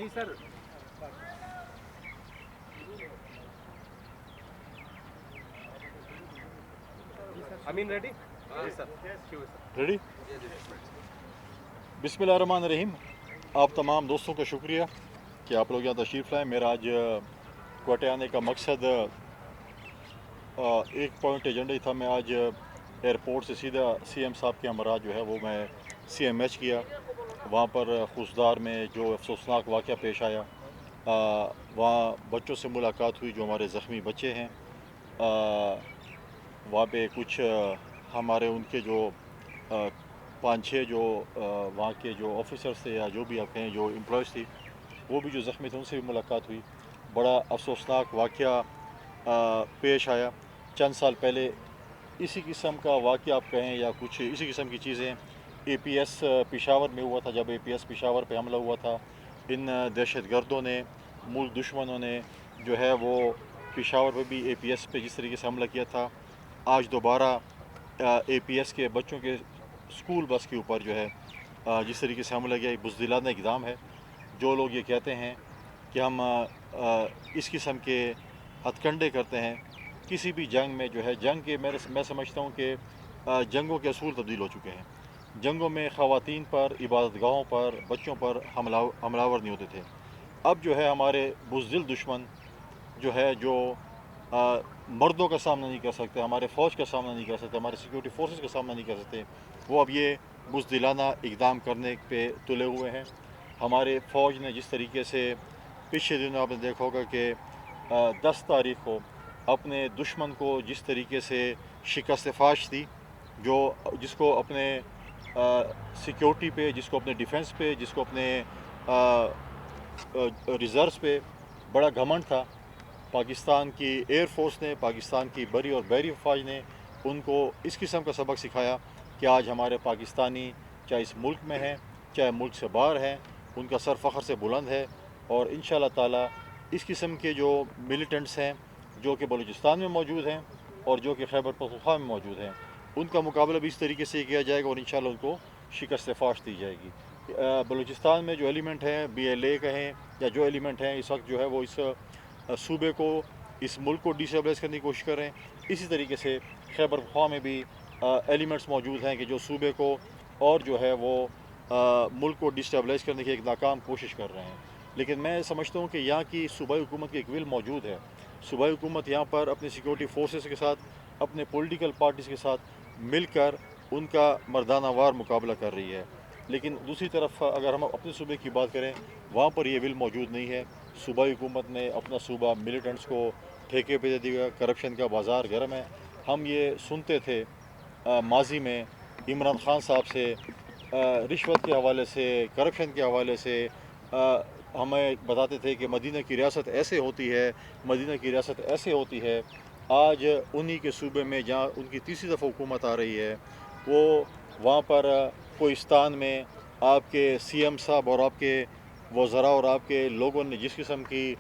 جی سر امین ready جی سر ready? بسم اللہ الرحمن الرحیم. آپ تمام دوستوں کا شکریہ کہ آپ لوگ یہاں تشریف لائیں. میرا آج کوئٹہ آنے کا مقصد ایک پوائنٹ ایجنڈا ہی تھا. میں آج ایئرپورٹ سے سیدھا سی ایم صاحب کے ہمراہ جو ہے وہ میں سی ایم ایچ کیا. وہاں پر خوزدار میں جو افسوسناک واقعہ پیش آیا، وہاں بچوں سے ملاقات ہوئی جو ہمارے زخمی بچے ہیں. وہاں پہ کچھ ہمارے ان کے جو 5-6 جو وہاں کے جو آفیسرس تھے یا جو بھی آپ کہیں جو امپلائز تھی وہ بھی جو زخمی تھے ان سے بھی ملاقات ہوئی. بڑا افسوسناک واقعہ پیش آیا. چند سال پہلے اسی قسم کا واقعہ آپ کہیں یا کچھ اسی قسم کی چیزیں اے پی ایس پشاور میں ہوا تھا. جب اے پی ایس پشاور پہ حملہ ہوا تھا، ان دہشت گردوں نے، ملک دشمنوں نے جو ہے وہ پشاور پہ بھی اے پی ایس پہ جس طریقے سے حملہ کیا تھا، آج دوبارہ اے پی ایس کے بچوں کے اسکول بس کے اوپر جو ہے جس طریقے سے حملہ کیا، ایک بزدلانہ اقدام ہے. جو لوگ یہ کہتے ہیں کہ ہم اس قسم کے ہتھ کنڈے کرتے ہیں کسی بھی جنگ میں، جو ہے جنگ کے میں سمجھتا ہوں کہ جنگوں کے اصول تبدیل ہو چکے ہیں. جنگوں میں خواتین پر، عبادت گاہوں پر، بچوں پر حملہ ور نہیں ہوتے تھے. اب جو ہے ہمارے بزدل دشمن جو ہے جو مردوں کا سامنا نہیں کر سکتے، ہمارے فوج کا سامنا نہیں کر سکتے، ہمارے سیکورٹی فورسز کا سامنا نہیں کر سکتے، وہ اب یہ بزدلانہ اقدام کرنے پہ تلے ہوئے ہیں. ہمارے فوج نے جس طریقے سے پچھلے دنوں آپ نے دیکھا ہوگا کہ 10 تاریخ کو اپنے دشمن کو جس طریقے سے شکست فاش دی، جس کو اپنے سیکیورٹی پہ، جس کو اپنے ڈیفنس پہ، جس کو اپنے ریزروز پہ بڑا گھمنڈ تھا. پاکستان کی ایئر فورس نے، پاکستان کی بری اور بحری افواج نے ان کو اس قسم کا سبق سکھایا کہ آج ہمارے پاکستانی چاہے اس ملک میں ہیں چاہے ملک سے باہر ہیں، ان کا سر فخر سے بلند ہے. اور انشاءاللہ تعالی اس قسم کے جو ملیٹنٹس ہیں جو کہ بلوچستان میں موجود ہیں اور جو کہ خیبر پختونخوا میں موجود ہیں، ان کا مقابلہ بھی اس طریقے سے کیا جائے گا اور انشاءاللہ ان کو شکست فاش دی جائے گی. بلوچستان میں جو ایلیمنٹ ہیں، بی ایل اے کہیں یا جو ایلیمنٹ ہیں، اس وقت جو ہے وہ اس صوبے کو، اس ملک کو ڈیسٹیبلائز کرنے کی کوشش کر رہے ہیں. اسی طریقے سے خیبر پختونخوا میں بھی ایلیمنٹس موجود ہیں کہ جو صوبے کو اور جو ہے وہ ملک کو ڈیسٹیبلائز کرنے کی ایک ناکام کوشش کر رہے ہیں. لیکن میں سمجھتا ہوں کہ یہاں کی صوبائی حکومت کی ایک ول موجود ہے. صوبائی حکومت یہاں پر اپنے سیکورٹی فورسز کے ساتھ، اپنے پولیٹیکل پارٹیز کے ساتھ مل کر ان کا مردانہ وار مقابلہ کر رہی ہے. لیکن دوسری طرف اگر ہم اپنے صوبے کی بات کریں، وہاں پر یہ ول موجود نہیں ہے. صوبائی حکومت نے اپنا صوبہ ملیٹنٹس کو ٹھیکے پہ دے دیا. کرپشن کا بازار گرم ہے. ہم یہ سنتے تھے ماضی میں عمران خان صاحب سے رشوت کے حوالے سے، کرپشن کے حوالے سے ہمیں بتاتے تھے کہ مدینہ کی ریاست ایسے ہوتی ہے، مدینہ کی ریاست ایسے ہوتی ہے. آج انہی کے صوبے میں جہاں ان کی تیسری دفعہ حکومت آ رہی ہے، وہ وہاں پر کوہستان میں آپ کے سی ایم صاحب اور آپ کے وزراء اور آپ کے لوگوں نے جس قسم کی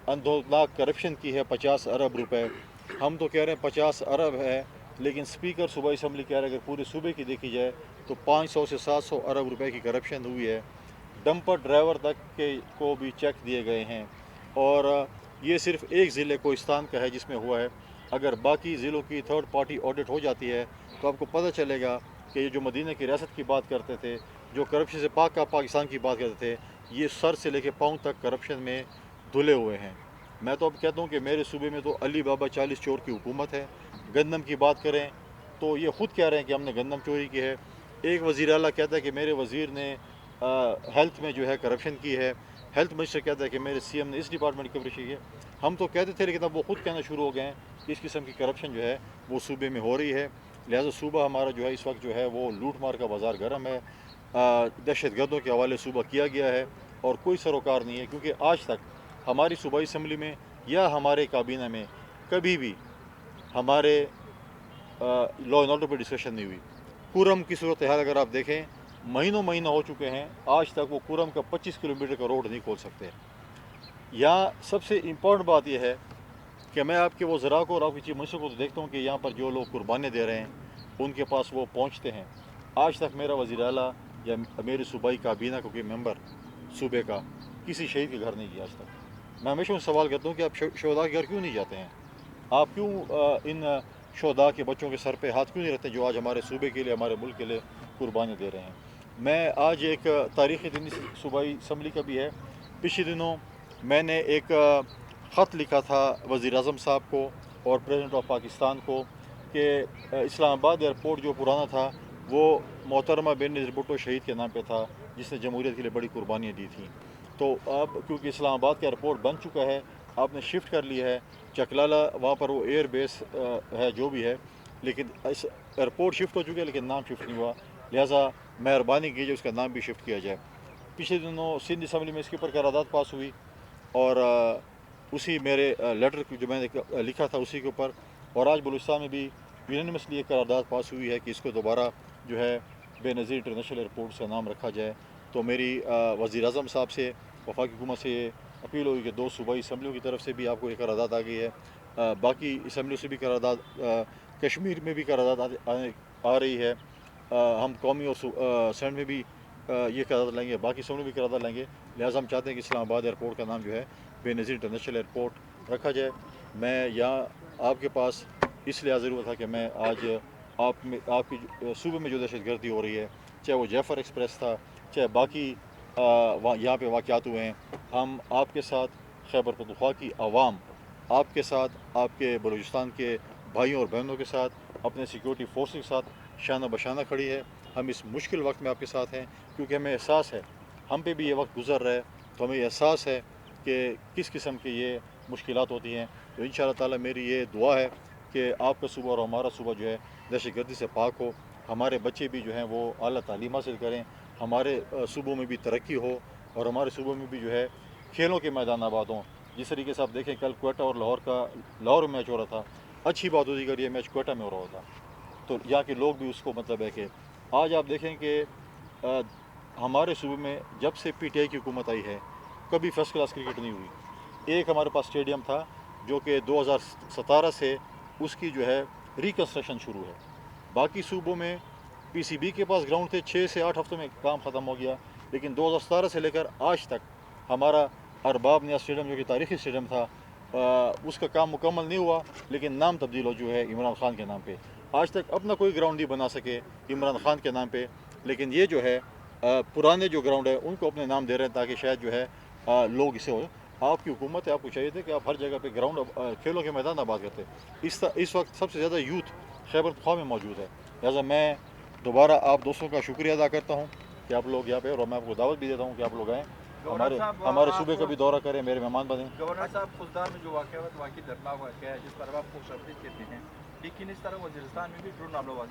اندھوتناک کرپشن کی ہے، 50 ارب روپے. ہم تو کہہ رہے ہیں 50 ارب ہے، لیکن اسپیکر صوبائی اسمبلی کہہ رہے ہیں اگر پورے صوبے کی دیکھی جائے تو 500 سے 700 ارب روپے کی کرپشن ہوئی ہے. ڈمپر ڈرائیور تک کو بھی چیک دیے گئے ہیں. اور یہ صرف ایک ضلع کوہستان کا ہے جس میں ہوا ہے. اگر باقی ضلعوں کی تھرڈ پارٹی آڈٹ ہو جاتی ہے تو آپ کو پتہ چلے گا کہ یہ جو مدینہ کی ریاست کی بات کرتے تھے، جو کرپشن سے پاک کا پاکستان کی بات کرتے تھے، یہ سر سے لے کے پاؤں تک کرپشن میں دھلے ہوئے ہیں. میں تو اب کہتا ہوں کہ میرے صوبے میں تو علی بابا 40 چور کی حکومت ہے. گندم کی بات کریں تو یہ خود کہہ رہے ہیں کہ ہم نے گندم چوری کی ہے. ایک وزیر اعلیٰ کہتا ہے کہ میرے وزیر نے ہیلتھ میں جو ہے کرپشن کی ہے. ہیلتھ منسٹر کہتا ہے کہ میرے سی ایم نے اس ڈپارٹمنٹ کی کرپشن کی ہے. ہم تو کہتے تھے لیکن اب وہ خود کہنا شروع ہو گئے ہیں کہ اس قسم کی کرپشن جو ہے وہ صوبے میں ہو رہی ہے. لہٰذا صوبہ ہمارا جو ہے اس وقت جو ہے وہ لوٹ مار کا بازار گرم ہے. دہشت گردوں کے حوالے صوبہ کیا گیا ہے اور کوئی سروکار نہیں ہے، کیونکہ آج تک ہماری صوبائی اسمبلی میں یا ہمارے کابینہ میں کبھی بھی ہمارے لا اینڈ آرڈر پہ ڈسکشن نہیں ہوئی. کورم کی صورتحال اگر آپ دیکھیں، مہینوں ہو چکے ہیں، آج تک وہ کورم کا 25 کلومیٹر کا روڈ نہیں کھول سکتے. یہاں سب سے امپورٹنٹ بات یہ ہے کہ میں آپ کے وزراء کو اور آپ کی چیف منسٹر کو تو دیکھتا ہوں کہ یہاں پر جو لوگ قربانیاں دے رہے ہیں ان کے پاس وہ پہنچتے ہیں. آج تک میرا وزیر اعلیٰ یا میرے صوبائی کابینہ کا کوئی ممبر صوبے کا کسی شہید کے گھر نہیں گیا آج تک۔ میں ہمیشہ ان سے سوال کرتا ہوں کہ آپ شہداء کے گھر کیوں نہیں جاتے ہیں؟ آپ کیوں ان شہداء کے بچوں کے سر پہ ہاتھ کیوں نہیں رکھتے جو آج ہمارے صوبے کے لیے، ہمارے ملک کے لیے قربانی دے رہے ہیں؟ میں آج ایک تاریخی دن صوبائی اسمبلی کا بھی ہے۔ پچھلے دنوں میں نے ایک خط لکھا تھا وزیر اعظم صاحب کو اور پریزیڈنٹ آف پاکستان کو کہ اسلام آباد ایئرپورٹ جو پرانا تھا وہ محترمہ بے نظیر بھٹو شہید کے نام پہ تھا، جس نے جمہوریت کے لیے بڑی قربانیاں دی تھیں۔ تو اب کیونکہ اسلام آباد کا ایئرپورٹ بن چکا ہے، آپ نے شفٹ کر لیا ہے چکلالہ، وہاں پر وہ ایئر بیس ہے جو بھی ہے، لیکن اس ایئرپورٹ شفٹ ہو چکا ہے لیکن نام شفٹ نہیں ہوا، لہٰذا مہربانی کیجیے اس کا نام بھی شفٹ کیا جائے۔ پچھلے دنوں سندھ اسمبلی میں اس کے اوپر قرارداد پاس ہوئی، اور اسی میرے لیٹر جو میں نے لکھا تھا اسی کے اوپر، اور آج بلوچستان میں بھی یونینیمسلی ایک قرارداد پاس ہوئی ہے کہ اس کو دوبارہ جو ہے بے نظیر انٹرنیشنل ایئرپورٹ سے نام رکھا جائے۔ تو میری وزیر اعظم صاحب سے، وفاقی حکومت سے اپیل ہوئی کہ 2 صوبائی اسمبلیوں کی طرف سے بھی آپ کو یہ قرارداد آ گئی ہے، باقی اسمبلیوں سے بھی قرارداد، کشمیر میں بھی قرارداد آ رہی ہے، ہم قومی اور سینٹ میں بھی یہ قرارداد لیں گے، باقی اسمبلیوں میں بھی قرارداد لیں گے۔ لہٰذا ہم چاہتے ہیں کہ اسلام آباد ایئرپورٹ کا نام جو ہے بے نظیر انٹرنیشنل ایئرپورٹ رکھا جائے۔ میں یہاں آپ کے پاس اس لیے حاضر ہوا تھا کہ میں آج آپ کی صوبے میں جو دہشت گردی ہو رہی ہے، چاہے وہ جعفر ایکسپریس تھا، چاہے باقی یہاں پہ واقعات ہوئے ہیں، ہم آپ کے ساتھ، خیبر پختونخوا کی عوام آپ کے ساتھ، آپ کے بلوچستان کے بھائیوں اور بہنوں کے ساتھ، اپنے سیکیورٹی فورس کے ساتھ شانہ بشانہ کھڑی ہے۔ ہم اس مشکل وقت میں آپ کے ساتھ ہیں کیونکہ ہمیں احساس ہے، ہم پہ بھی یہ وقت گزر رہا ہے، تو ہمیں احساس ہے کہ کس قسم کی یہ مشکلات ہوتی ہیں۔ تو انشاءاللہ تعالی میری یہ دعا ہے کہ آپ کا صوبہ اور ہمارا صوبہ جو ہے دہشت گردی سے پاک ہو، ہمارے بچے بھی جو ہیں وہ اعلیٰ تعلیم حاصل کریں، ہمارے صوبوں میں بھی ترقی ہو، اور ہمارے صوبوں میں بھی جو ہے کھیلوں کے میدان آباد ہوں۔ جس طریقے سے آپ دیکھیں کل کوئٹہ اور لاہور میں میچ ہو رہا تھا، اچھی بات ہوتی اگر یہ میچ کوئٹہ میں ہو رہا ہوتا، تو یہاں کے لوگ بھی اس کو مطلب ہے کہ آج آپ دیکھیں کہ ہمارے صوبے میں جب سے پی ٹی آئی کی حکومت آئی ہے کبھی فرسٹ کلاس کرکٹ نہیں ہوئی۔ ایک ہمارے پاس اسٹیڈیم تھا جو کہ 2017 سے اس کی جو ہے ریکنسٹرکشن شروع ہے، باقی صوبوں میں پی سی بی کے پاس گراؤنڈ تھے، 6 سے 8 ہفتوں میں کام ختم ہو گیا، لیکن 2017 سے لے کر آج تک ہمارا ارباب نیاز اسٹیڈیم جو کہ تاریخی اسٹیڈیم تھا، اس کا کام مکمل نہیں ہوا، لیکن نام تبدیل ہو جو ہے عمران خان کے نام پہ۔ آج تک اپنا کوئی گراؤنڈ نہیں بنا سکے عمران خان کے نام پہ، لیکن یہ جو ہے پرانے جو گراؤنڈ ہے ان کو اپنے نام دے رہے ہیں تاکہ شاید جو ہے لوگ اسے ہو۔ آپ کی حکومت ہے، آپ کو چاہیے تھا کہ آپ ہر جگہ پہ گراؤنڈ، کھیلوں کے میدان آباد کرتے۔ اس وقت سب سے زیادہ یوتھ خیبر پختونخوا میں موجود ہے، لہٰذا میں دوبارہ آپ دوستوں کا شکریہ ادا کرتا ہوں کہ آپ لوگ یہاں پہ، اور میں آپ کو دعوت بھی دیتا ہوں کہ آپ لوگ آئیں، ہمارے صوبے کا بھی دورہ کریں، میرے مہمان بنیں۔ گورنر صاحب، خوددار میں جو واقعہ ہوا واقعی دردناک واقعہ ہے جس پر آپ خوش آمدید کہتے ہیں، لیکن اس طرح وزیرستان میں بھی ڈرون حملہ ہوا